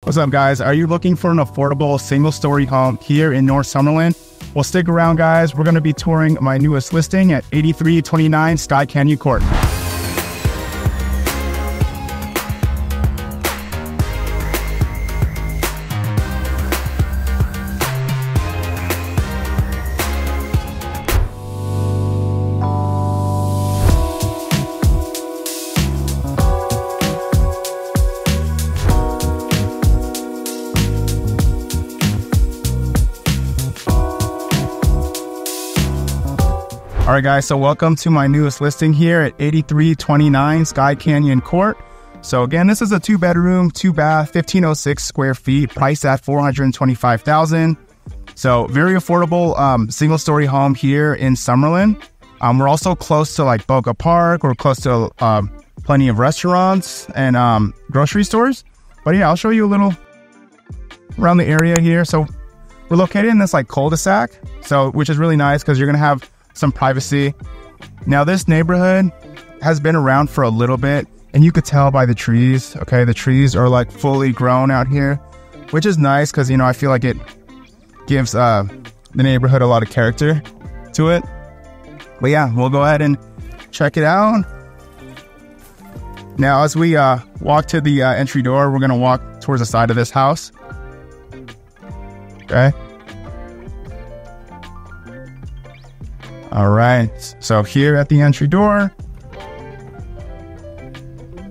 What's up, guys? Are you looking for an affordable single-story home here in North Summerlin? Well, stick around, guys. We're going to be touring my newest listing at 8329 Skye Canyon Court. All right, guys, so welcome to my newest listing here at 8329 Skye Canyon Court. So again, this is a 2-bedroom, 2-bath, 1,506 square feet, priced at $425,000. So very affordable single-story home here in Summerlin. We're also close to like Boca Park. We're close to plenty of restaurants and grocery stores. But yeah, I'll show you a little around the area here. So we're located in this like cul-de-sac, which is really nice because you're gonna have some privacy. Now, this neighborhood has been around for a little bit, and you could tell by the trees. Okay, the trees are like fully grown out here, which is nice because, you know, I feel like it gives the neighborhood a lot of character to it. But yeah, we'll go ahead and check it out. Now, as we walk to the entry door, we're gonna walk towards the side of this house. Okay. All right, so here at the entry door,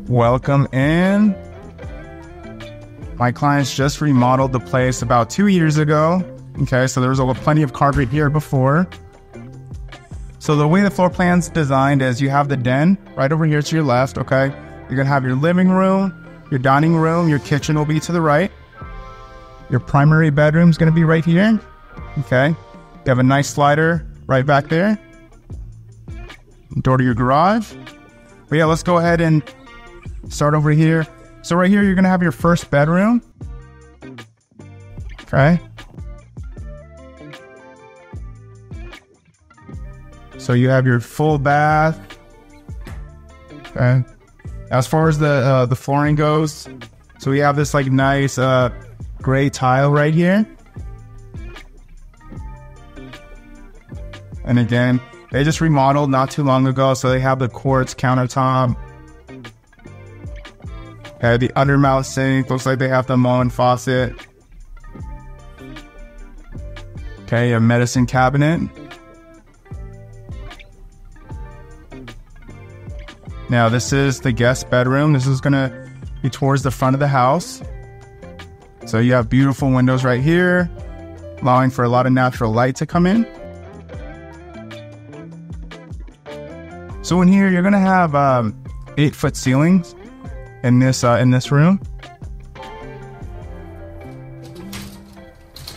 welcome in. My clients just remodeled the place about 2 years ago. Okay, so there was plenty of carpet here before. So the way the floor plan's designed is you have the den right over here to your left, okay? You're gonna have your living room, your dining room, your kitchen will be to the right. Your primary bedroom's gonna be right here, okay? You have a nice slider right back there. Door to your garage. But yeah, let's go ahead and start over here. So right here, you're gonna have your first bedroom. Okay. So you have your full bath. Okay. As far as the flooring goes, so we have this like nice gray tile right here. And again, they just remodeled not too long ago, so they have the quartz countertop. Okay, the undermount sink, looks like they have the Moen faucet. Okay, a medicine cabinet. Now this is the guest bedroom. This is gonna be towards the front of the house. So you have beautiful windows right here, allowing for a lot of natural light to come in. So in here, you're gonna have 8-foot ceilings in this room.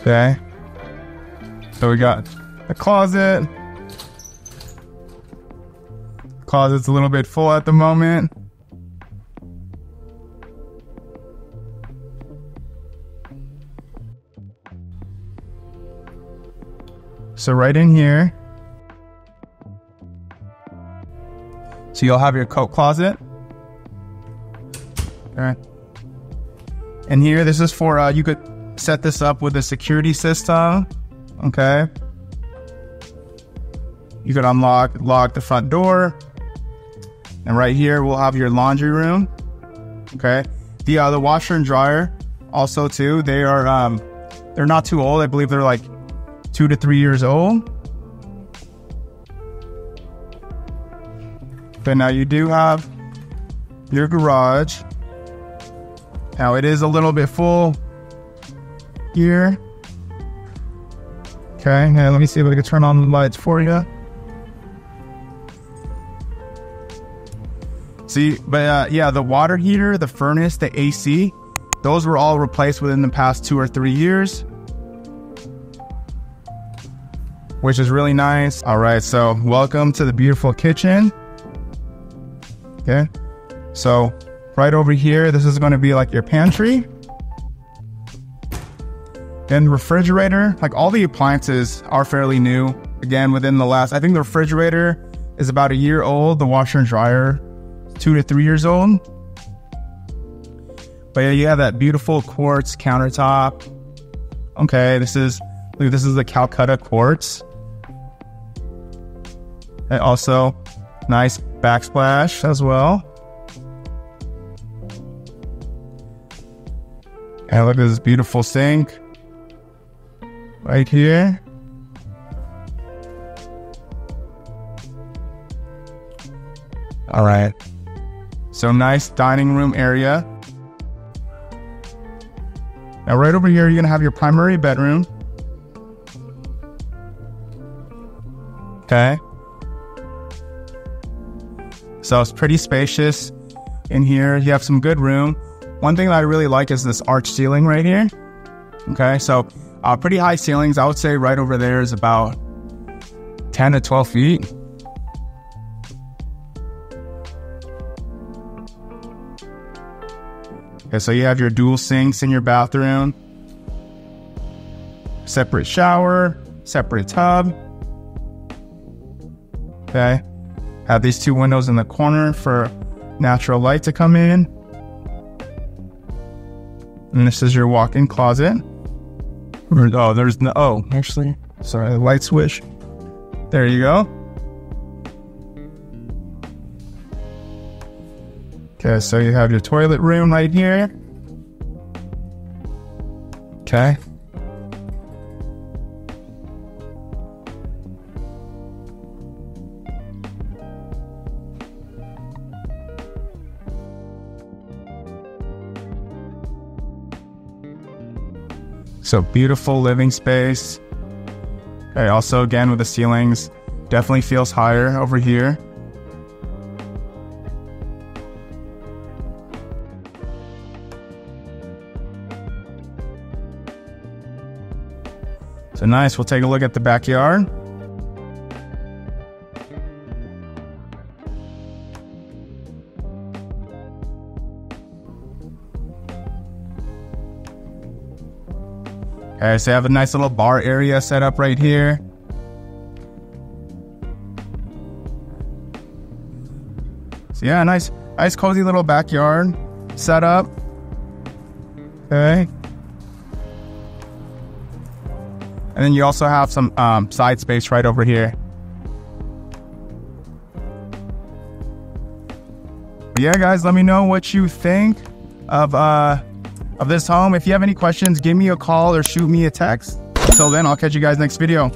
Okay. So we got a closet. Closet's a little bit full at the moment. So right in here, so you'll have your coat closet. Okay. And here, this is for, you could set this up with a security system. Okay. You could lock the front door. And right here, we'll have your laundry room. Okay. The washer and dryer also too, they're not too old. I believe they're like 2 to 3 years old. But now you do have your garage. Now it is a little bit full here. Okay, now let me see if I can turn on the lights for you. See, but yeah, the water heater, the furnace, the AC, those were all replaced within the past 2 or 3 years, which is really nice. All right, so welcome to the beautiful kitchen. Okay, so right over here, this is going to be like your pantry. And the refrigerator, like all the appliances are fairly new. Again, within the last, I think the refrigerator is about a year old. The washer and dryer, 2 to 3 years old. But yeah, you have that beautiful quartz countertop. Okay, this is the Calcutta quartz. And also, nice backsplash as well. And look at this beautiful sink right here. All right. So nice dining room area. Now right over here, you're gonna have your primary bedroom. Okay. So it's pretty spacious in here. You have some good room. One thing that I really like is this arch ceiling right here. Okay, so pretty high ceilings. I would say right over there is about 10 to 12 feet. Okay, so you have your dual sinks in your bathroom. Separate shower, separate tub. Okay, have these two windows in the corner for natural light to come in. And this is your walk-in closet. Oh, there's no, oh, actually, sorry, the light switch. There you go. Okay, so you have your toilet room right here. Okay. So beautiful living space. Okay, also again with the ceilings, definitely feels higher over here. So nice, we'll take a look at the backyard. Okay, so you have a nice little bar area set up right here. So yeah, nice cozy little backyard setup. Okay. And then you also have some side space right over here. But yeah, guys, let me know what you think of this home. If you have any questions, give me a call or shoot me a text. Until then, I'll catch you guys next video.